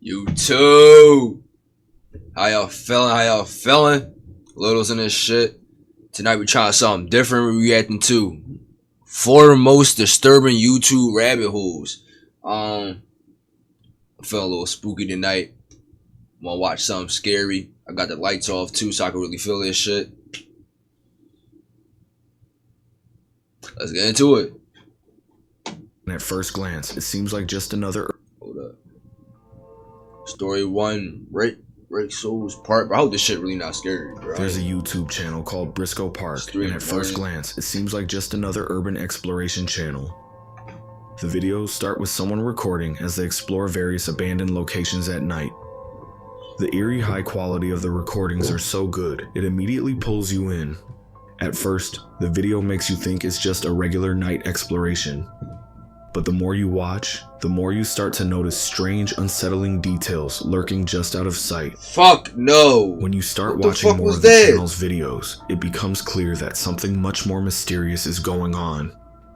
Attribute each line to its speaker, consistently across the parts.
Speaker 1: YouTube, how y'all feeling? Littles in this shit. Tonight we trying something different. We're reacting to 4 most disturbing YouTube rabbit holes. I'm feeling a little spooky tonight. Wanna watch something scary. I got the lights off too, so I can really feel this shit. Let's get into it.
Speaker 2: At first glance, it seems like just another...
Speaker 1: Hold up. Story 1, Rick Souls Park. I hope this shit really not scary, bro.
Speaker 2: There's a YouTube channel called Briscoe Park, and at first glance, it seems like just another urban exploration channel. The videos start with someone recording as they explore various abandoned locations at night. The eerie high quality of the recordings are so good, it immediately pulls you in. At first, the video makes you think it's just a regular night exploration. But the more you watch, the more you start to notice strange, unsettling details lurking just out of sight.
Speaker 1: Fuck no!
Speaker 2: When you start watching more of the channel's videos, it becomes clear that something much more mysterious is going on.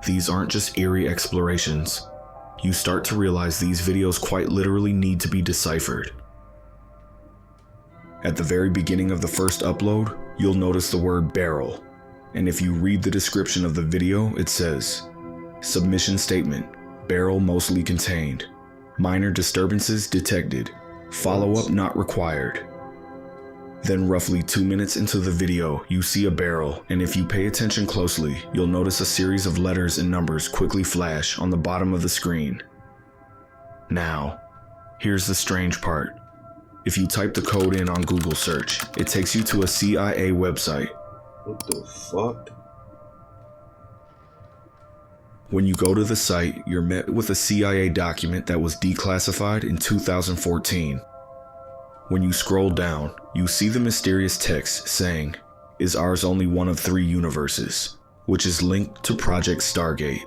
Speaker 2: These aren't just eerie explorations. You start to realize these videos quite literally need to be deciphered. At the very beginning of the first upload, you'll notice the word barrel. And if you read the description of the video, it says, "Submission statement, barrel mostly contained. Minor disturbances detected. Follow-up not required." Then roughly 2 minutes into the video, you see a barrel, and if you pay attention closely, you'll notice a series of letters and numbers quickly flash on the bottom of the screen. Now, here's the strange part. If you type the code in on Google search, it takes you to a CIA website.
Speaker 1: What the fuck?
Speaker 2: When you go to the site, you're met with a CIA document that was declassified in 2014. When you scroll down, you see the mysterious text saying, "Is ours only one of 3 universes?" which is linked to Project Stargate.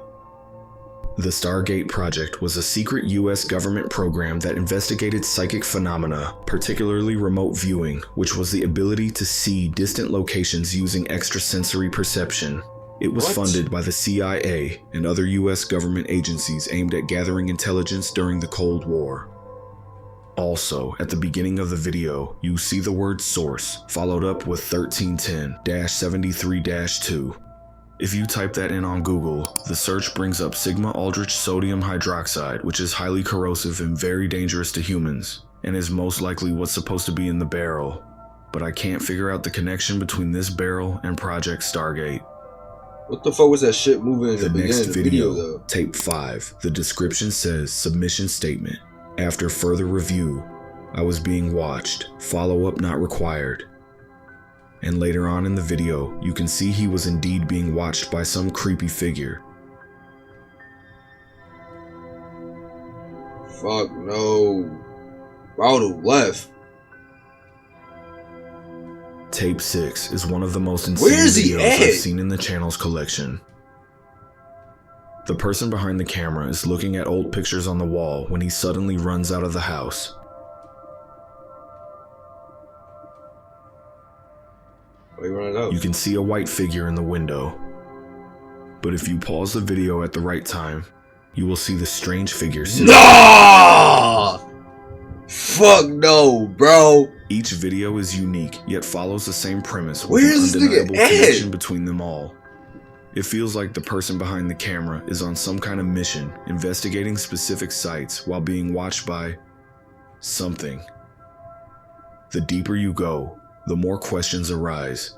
Speaker 2: The Stargate project was a secret US government program that investigated psychic phenomena, particularly remote viewing, which was the ability to see distant locations using extrasensory perception. It was funded by the CIA and other US government agencies aimed at gathering intelligence during the Cold War. Also, at the beginning of the video, you see the word source, followed up with 1310-73-2. If you type that in on Google, the search brings up sigma aldrich sodium hydroxide, which is highly corrosive and very dangerous to humans, and is most likely what's supposed to be in the barrel. But I can't figure out the connection between this barrel and Project Stargate.
Speaker 1: What the fuck was that shit moving in the beginning
Speaker 2: next
Speaker 1: of the video though?
Speaker 2: Tape 5, the description says submission statement. After further review, I was being watched, follow-up not required. And later on in the video, you can see he was indeed being watched by some creepy figure.
Speaker 1: Fuck no. I would've left.
Speaker 2: Tape 6 is one of the most insane videos I've seen in the channel's collection. The person behind the camera is looking at old pictures on the wall when he suddenly runs out of the house. You can see a white figure in the window. But if you pause the video at the right time, you will see the strange figure sitting.
Speaker 1: No! Fuck no, bro.
Speaker 2: Each video is unique, yet follows the same premise with
Speaker 1: Where's
Speaker 2: an undeniable connection between them all. It feels like the person behind the camera is on some kind of mission, investigating specific sites while being watched by something. The deeper you go, the more questions arise.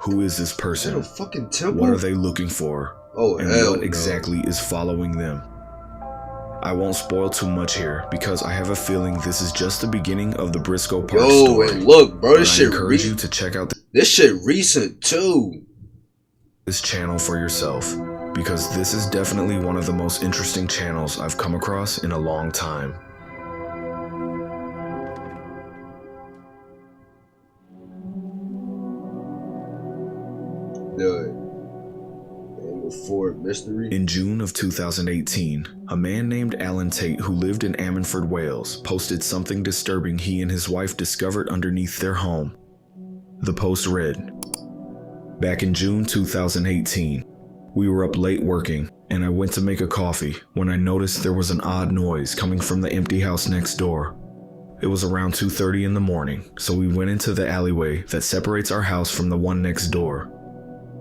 Speaker 2: Who is this person? What are they looking for? And what exactly is following them? I won't spoil too much here because I have a feeling this is just the beginning of the Briscoe Park story.
Speaker 1: And look, bro, this shit.
Speaker 2: I encourage you to check out
Speaker 1: this shit recent too.
Speaker 2: This channel for yourself, because this is definitely one of the most interesting channels I've come across in a long time. In June of 2018, a man named Alan Tate who lived in Ammanford, Wales, posted something disturbing he and his wife discovered underneath their home. The post read, "Back in June 2018, we were up late working, and I went to make a coffee when I noticed there was an odd noise coming from the empty house next door. It was around 2:30 in the morning, so we went into the alleyway that separates our house from the one next door.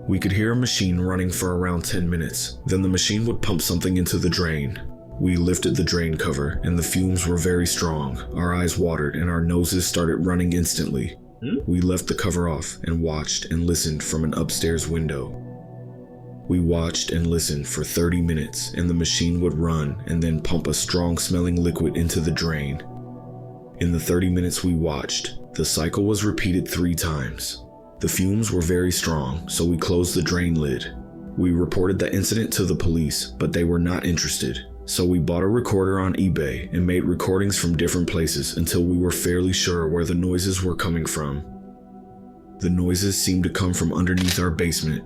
Speaker 2: We could hear a machine running for around 10 minutes, then the machine would pump something into the drain. We lifted the drain cover, and the fumes were very strong. Our eyes watered, and our noses started running instantly. We left the cover off and watched and listened from an upstairs window. We watched and listened for 30 minutes, and the machine would run and then pump a strong-smelling liquid into the drain. In the 30 minutes we watched, the cycle was repeated 3 times. The fumes were very strong, so we closed the drain lid. We reported the incident to the police, but they were not interested. So we bought a recorder on eBay and made recordings from different places until we were fairly sure where the noises were coming from. The noises seemed to come from underneath our basement.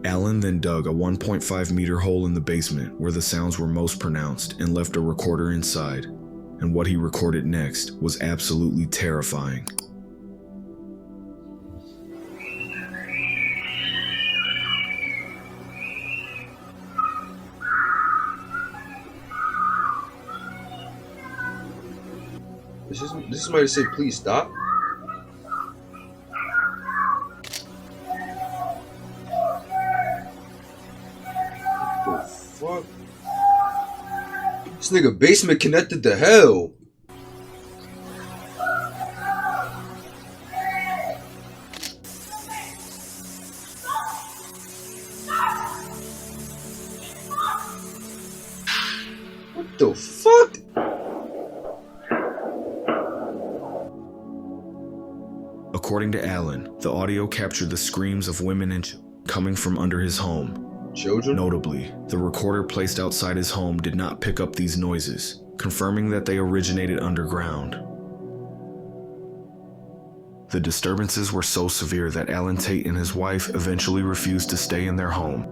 Speaker 2: Alan then dug a 1.5 meter hole in the basement where the sounds were most pronounced and left a recorder inside, and what he recorded next was absolutely terrifying.
Speaker 1: This somebody say, please stop. What the fuck? This nigga basement connected to hell. What the fuck?
Speaker 2: According to Alan, the audio captured the screams of women and children coming from under his home.
Speaker 1: Children?
Speaker 2: Notably, the recorder placed outside his home did not pick up these noises, confirming that they originated underground. The disturbances were so severe that Alan Tate and his wife eventually refused to stay in their home.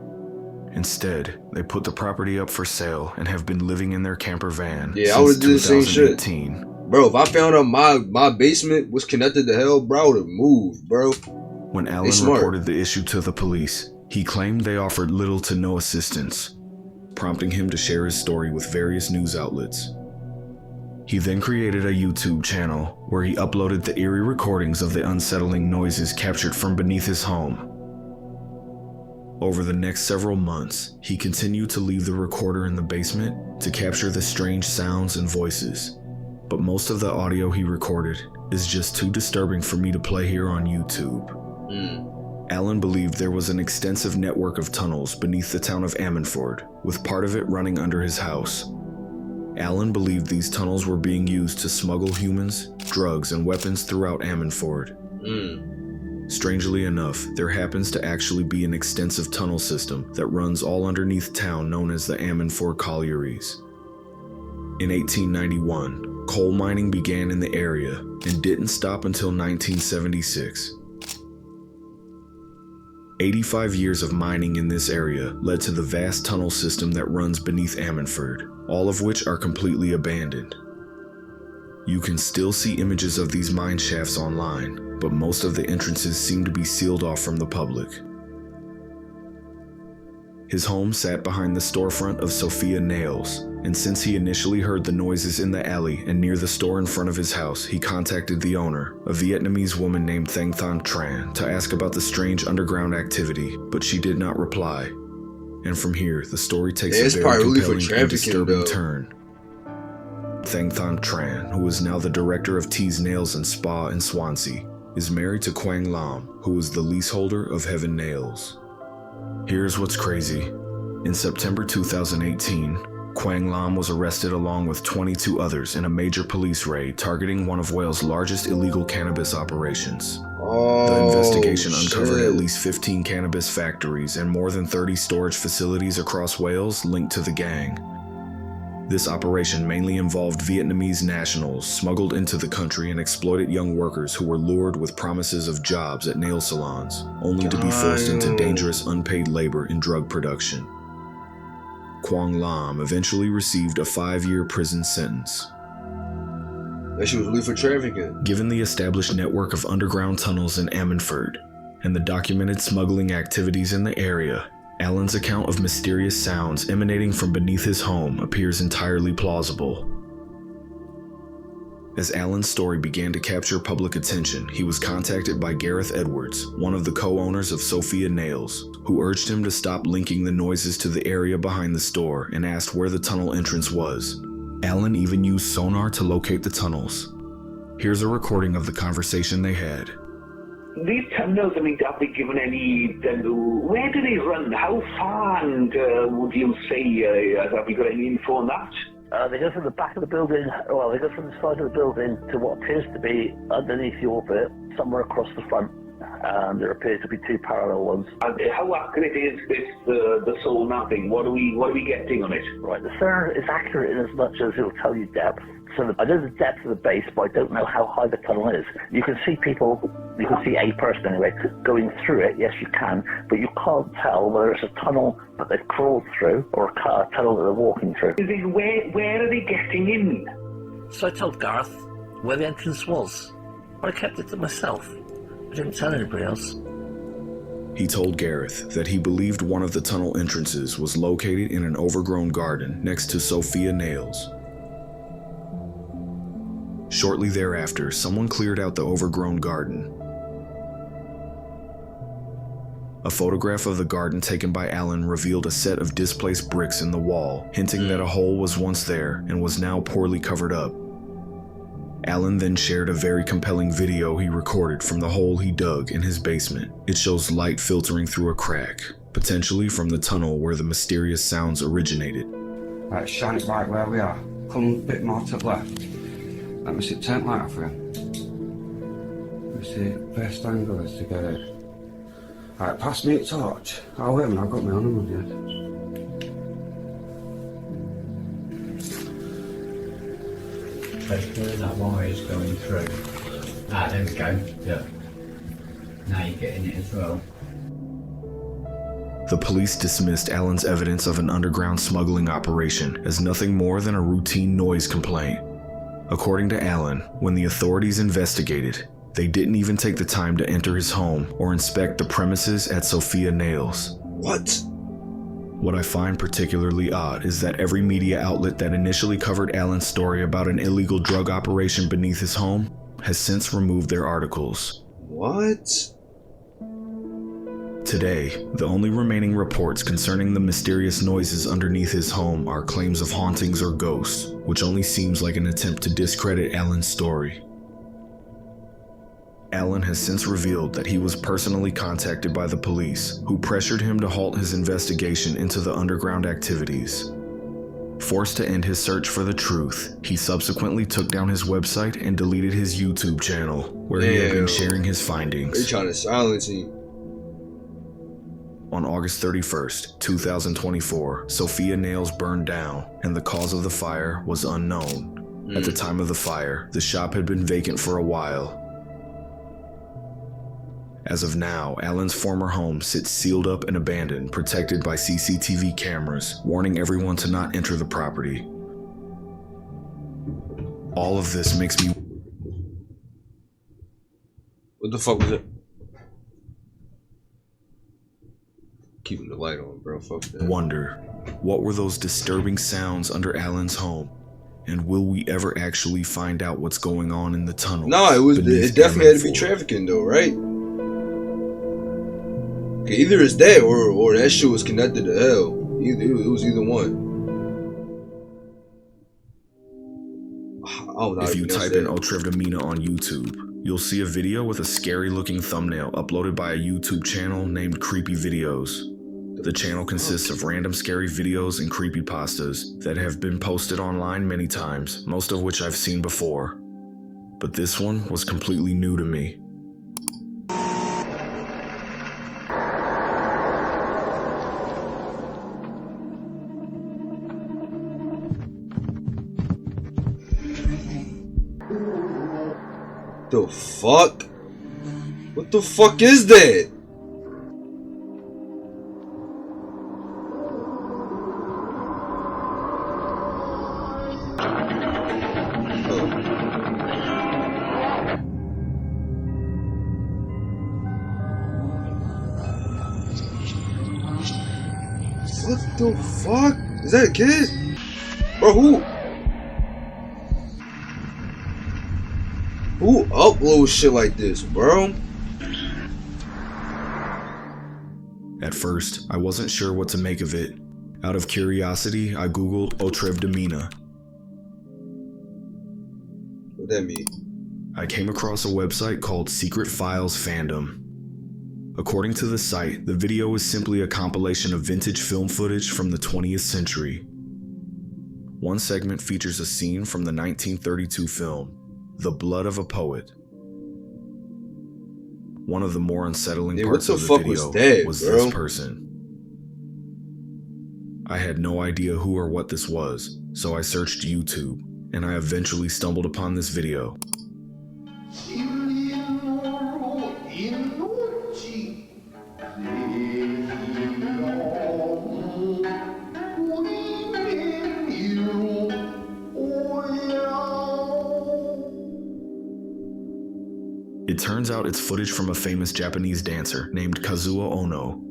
Speaker 2: Instead, they put the property up for sale and have been living in their camper van since 2018.
Speaker 1: Bro, if I found out my basement was connected to hell, bro, I would have moved, bro.
Speaker 2: When Alan reported the issue to the police, he claimed they offered little to no assistance, prompting him to share his story with various news outlets. He then created a YouTube channel where he uploaded the eerie recordings of the unsettling noises captured from beneath his home. Over the next several months, he continued to leave the recorder in the basement to capture the strange sounds and voices. But most of the audio he recorded is just too disturbing for me to play here on YouTube. Alan believed there was an extensive network of tunnels beneath the town of Ammanford, with part of it running under his house. Alan believed these tunnels were being used to smuggle humans, drugs, and weapons throughout Ammanford. Strangely enough, there happens to actually be an extensive tunnel system that runs all underneath town known as the Ammanford Collieries. In 1891, coal mining began in the area and didn't stop until 1976. 85 years of mining in this area led to the vast tunnel system that runs beneath Ammanford, all of which are completely abandoned. You can still see images of these mine shafts online, but most of the entrances seem to be sealed off from the public. His home sat behind the storefront of Sophia Nails, and since he initially heard the noises in the alley and near the store in front of his house, he contacted the owner, a Vietnamese woman named Thanh Thanh Tran, to ask about the strange underground activity, but she did not reply. And from here, the story takes a very compelling and disturbing turn. Thanh Thanh Tran, who is now the director of T's Nails and Spa in Swansea, is married to Quang Lam, who is the leaseholder of Heaven Nails. Here's what's crazy. In September 2018, Quang Lam was arrested along with 22 others in a major police raid targeting one of Wales' largest illegal cannabis operations. The investigation uncovered at least 15 cannabis factories and more than 30 storage facilities across Wales linked to the gang. This operation mainly involved Vietnamese nationals smuggled into the country and exploited young workers who were lured with promises of jobs at nail salons, only to be forced into dangerous unpaid labor in drug production. Quang Lam eventually received a 5-year prison sentence.
Speaker 1: That shit was really for trafficking.
Speaker 2: Given the established network of underground tunnels in Ammanford and the documented smuggling activities in the area, Alan's account of mysterious sounds emanating from beneath his home appears entirely plausible. As Alan's story began to capture public attention, he was contacted by Gareth Edwards, one of the co-owners of Sophia Nails, who urged him to stop linking the noises to the area behind the store and asked where the tunnel entrance was. Alan even used sonar to locate the tunnels. Here's a recording of the conversation they had.
Speaker 3: These tunnels, I mean, have they given any, where do they run? How far, and would you say, have you got any info on that?
Speaker 4: They go from the back of the building, well, they go from the side of the building to what appears to be underneath your bit, somewhere across the front. There appears to be two parallel ones.
Speaker 3: And how accurate is this, the sonar thing? What are we getting on it?
Speaker 4: Right, the sonar is accurate in as much as it will tell you depth. So I know the depth of the base, but I don't know how high the tunnel is. You can see people, you can see a person anyway, going through it, yes you can, but you can't tell whether it's a tunnel that they've crawled through or a tunnel that they're walking through.
Speaker 3: Where are they getting in?
Speaker 4: So I told Gareth where the entrance was, but I kept it to myself. I didn't tell anybody else.
Speaker 2: He told Gareth that he believed one of the tunnel entrances was located in an overgrown garden next to Sophia Nails. Shortly thereafter, someone cleared out the overgrown garden. A photograph of the garden taken by Alan revealed a set of displaced bricks in the wall, hinting that a hole was once there and was now poorly covered up. Alan then shared a very compelling video he recorded from the hole he dug in his basement. It shows light filtering through a crack, potentially from the tunnel where the mysterious sounds originated.
Speaker 5: Right, shine it right where we are. Come a bit more to the left. Let me see, turn light off here. Let me see, best angle is to get it. Right, pass me a torch. Oh wait a minute, I've got my own one yet.
Speaker 6: Let's where that wire is going through. Ah, there we go. Yeah. Now you're getting it as well.
Speaker 2: The police dismissed Alan's evidence of an underground smuggling operation as nothing more than a routine noise complaint. According to Alan, when the authorities investigated, they didn't even take the time to enter his home or inspect the premises at Sophia Nails.
Speaker 1: What?
Speaker 2: What I find particularly odd is that every media outlet that initially covered Alan's story about an illegal drug operation beneath his home has since removed their articles.
Speaker 1: What?
Speaker 2: Today, the only remaining reports concerning the mysterious noises underneath his home are claims of hauntings or ghosts, which only seems like an attempt to discredit Alan's story. Alan has since revealed that he was personally contacted by the police, who pressured him to halt his investigation into the underground activities. Forced to end his search for the truth, he subsequently took down his website and deleted his YouTube channel, where he had been sharing his findings.
Speaker 1: They trying to silence him.
Speaker 2: On August 31st, 2024, Sophia Nails burned down, and the cause of the fire was unknown. At the time of the fire, the shop had been vacant for a while. As of now, Alan's former home sits sealed up and abandoned, protected by CCTV cameras, warning everyone to not enter the property. All of this makes me...
Speaker 1: What the fuck was it? Keeping the light on, bro. Fuck that.
Speaker 2: Wonder, what were those disturbing sounds under Alan's home? And will we ever actually find out what's going on in the tunnel?
Speaker 1: No, it definitely had to be trafficking though, right? Okay, either it's that or that shit was connected to hell. It was either one. Oh,
Speaker 2: if you type in Otrivdamina on YouTube, you'll see a video with a scary looking thumbnail uploaded by a YouTube channel named Creepy Videos. The channel consists of random scary videos and creepypastas that have been posted online many times, most of which I've seen before. But this one was completely new to me.
Speaker 1: The fuck? What the fuck is that? What the fuck? Is that a kid? Bro, who? Who uploads shit like this, bro?
Speaker 2: At first, I wasn't sure what to make of it. Out of curiosity, I googled Otrevdomina.
Speaker 1: What that mean?
Speaker 2: I came across a website called Secret Files Fandom. According to the site, the video is simply a compilation of vintage film footage from the 20th century. One segment features a scene from the 1932 film, The Blood of a Poet. One of the more unsettling parts of the video was this person. I had no idea who or what this was, so I searched YouTube, and I eventually stumbled upon this video. It turns out it's footage from a famous Japanese dancer named Kazuo Ono.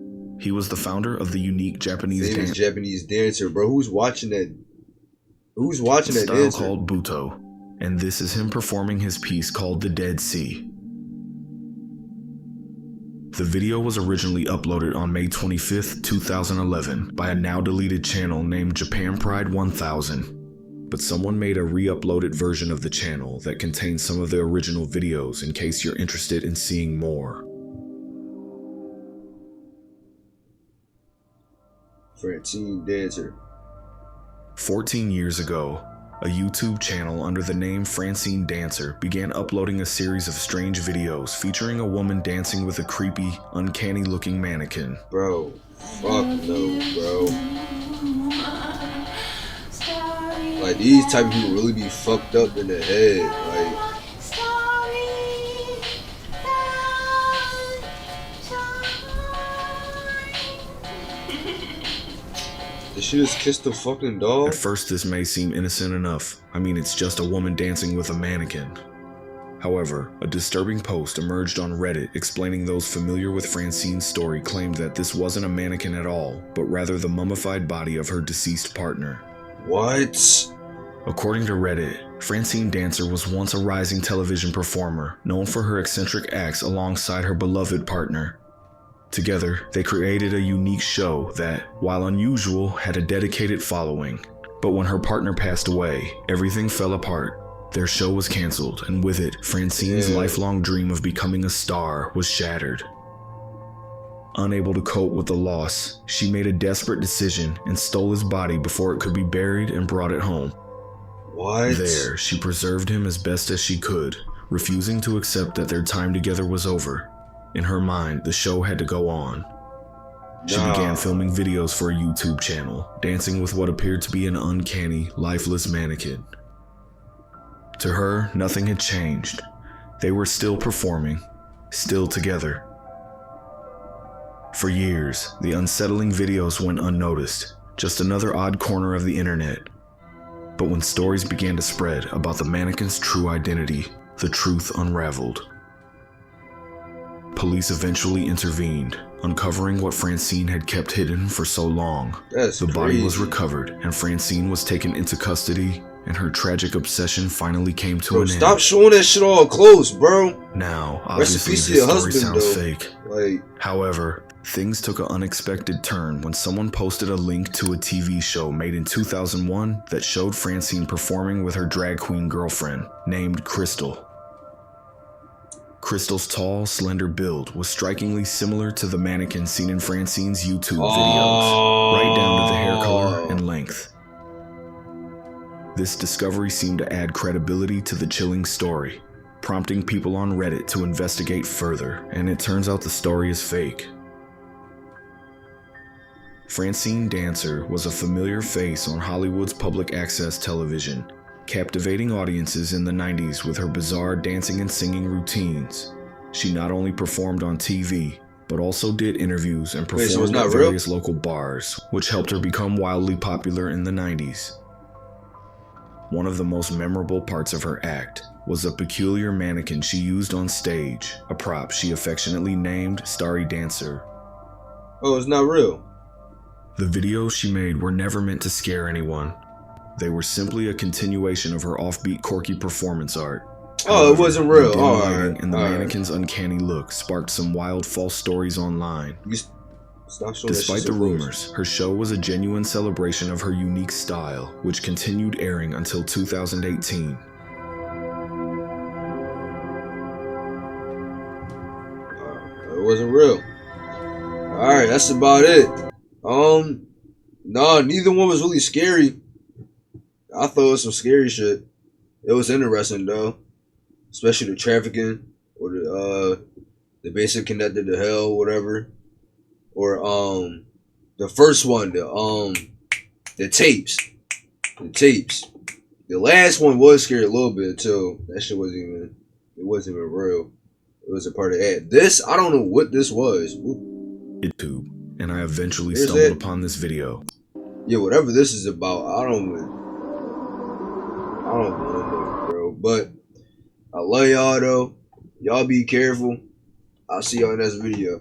Speaker 2: He was the founder of the unique Japanese
Speaker 1: dancer, bro. Who's watching that? Who's watching that dancer?
Speaker 2: Style called Buto, and this is him performing his piece called The Dead Sea. The video was originally uploaded on May 25th, 2011 by a now deleted channel named Japan Pride 1000. But someone made a re-uploaded version of the channel that contains some of the original videos in case you're interested in seeing more.
Speaker 1: Francine Dancer.
Speaker 2: 14 years ago, a YouTube channel under the name Francine Dancer began uploading a series of strange videos featuring a woman dancing with a creepy, uncanny-looking mannequin.
Speaker 1: Bro, fuck no, bro. Like, these type of people really be fucked up in the head. Like, did she just kiss the fucking dog?
Speaker 2: At first, this may seem innocent enough. I mean, it's just a woman dancing with a mannequin. However, a disturbing post emerged on Reddit explaining those familiar with Francine's story claimed that this wasn't a mannequin at all, but rather the mummified body of her deceased partner.
Speaker 1: What?
Speaker 2: According to Reddit, Francine Dancer was once a rising television performer, known for her eccentric acts alongside her beloved partner. Together, they created a unique show that, while unusual, had a dedicated following. But when her partner passed away, everything fell apart. Their show was canceled, and with it, Francine's lifelong dream of becoming a star was shattered. Unable to cope with the loss, she made a desperate decision and stole his body before it could be buried and brought it home.
Speaker 1: What?
Speaker 2: There, she preserved him as best as she could, refusing to accept that their time together was over. In her mind, the show had to go on. She began filming videos for a YouTube channel, dancing with what appeared to be an uncanny, lifeless mannequin. To her, nothing had changed. They were still performing, still together. For years, the unsettling videos went unnoticed, just another odd corner of the internet. But when stories began to spread about the mannequin's true identity, the truth unraveled. Police eventually intervened, uncovering what Francine had kept hidden for so long. The body was recovered, and Francine was taken into custody, and her tragic obsession finally came to an end.
Speaker 1: Stop showing that shit all close, bro.
Speaker 2: Now, obviously this story sounds fake.
Speaker 1: Like,
Speaker 2: however, things took an unexpected turn when someone posted a link to a TV show made in 2001 that showed Francine performing with her drag queen girlfriend, named Crystal. Crystal's tall, slender build was strikingly similar to the mannequin seen in Francine's YouTube videos, right down to the hair color and length. This discovery seemed to add credibility to the chilling story, prompting people on Reddit to investigate further, and it turns out the story is fake. Francine Dancer was a familiar face on Hollywood's public access television, captivating audiences in the 90s with her bizarre dancing and singing routines. She not only performed on TV, but also did interviews and performed at various local bars, which helped her become wildly popular in the 90s. One of the most memorable parts of her act was a peculiar mannequin she used on stage, a prop she affectionately named Starry Dancer.
Speaker 1: Oh, it's not real.
Speaker 2: The videos she made were never meant to scare anyone. They were simply a continuation of her offbeat, quirky performance art.
Speaker 1: Oh, it wasn't real.
Speaker 2: The dim
Speaker 1: Oh,
Speaker 2: lighting
Speaker 1: alright.
Speaker 2: and the
Speaker 1: Alright.
Speaker 2: mannequin's uncanny look sparked some wild false stories online.
Speaker 1: Stop showing that
Speaker 2: Despite
Speaker 1: shit
Speaker 2: the
Speaker 1: so close.
Speaker 2: rumors, her show was a genuine celebration of her unique style, which continued airing until 2018.
Speaker 1: It wasn't real. Alright, that's about it. Nah, neither one was really scary. I thought it was some scary shit. It was interesting though. Especially the trafficking or the basic connected to hell, whatever. Or the first one, the tapes. The tapes. The last one was scary a little bit too. That shit wasn't even real. It was a part of that. This, I don't know what this was.
Speaker 2: YouTube, and I eventually
Speaker 1: Here's
Speaker 2: stumbled
Speaker 1: it.
Speaker 2: upon this video.
Speaker 1: Yeah, whatever this is about, I don't know, bro. But I love y'all though. Y'all be careful. I'll see y'all in the next video.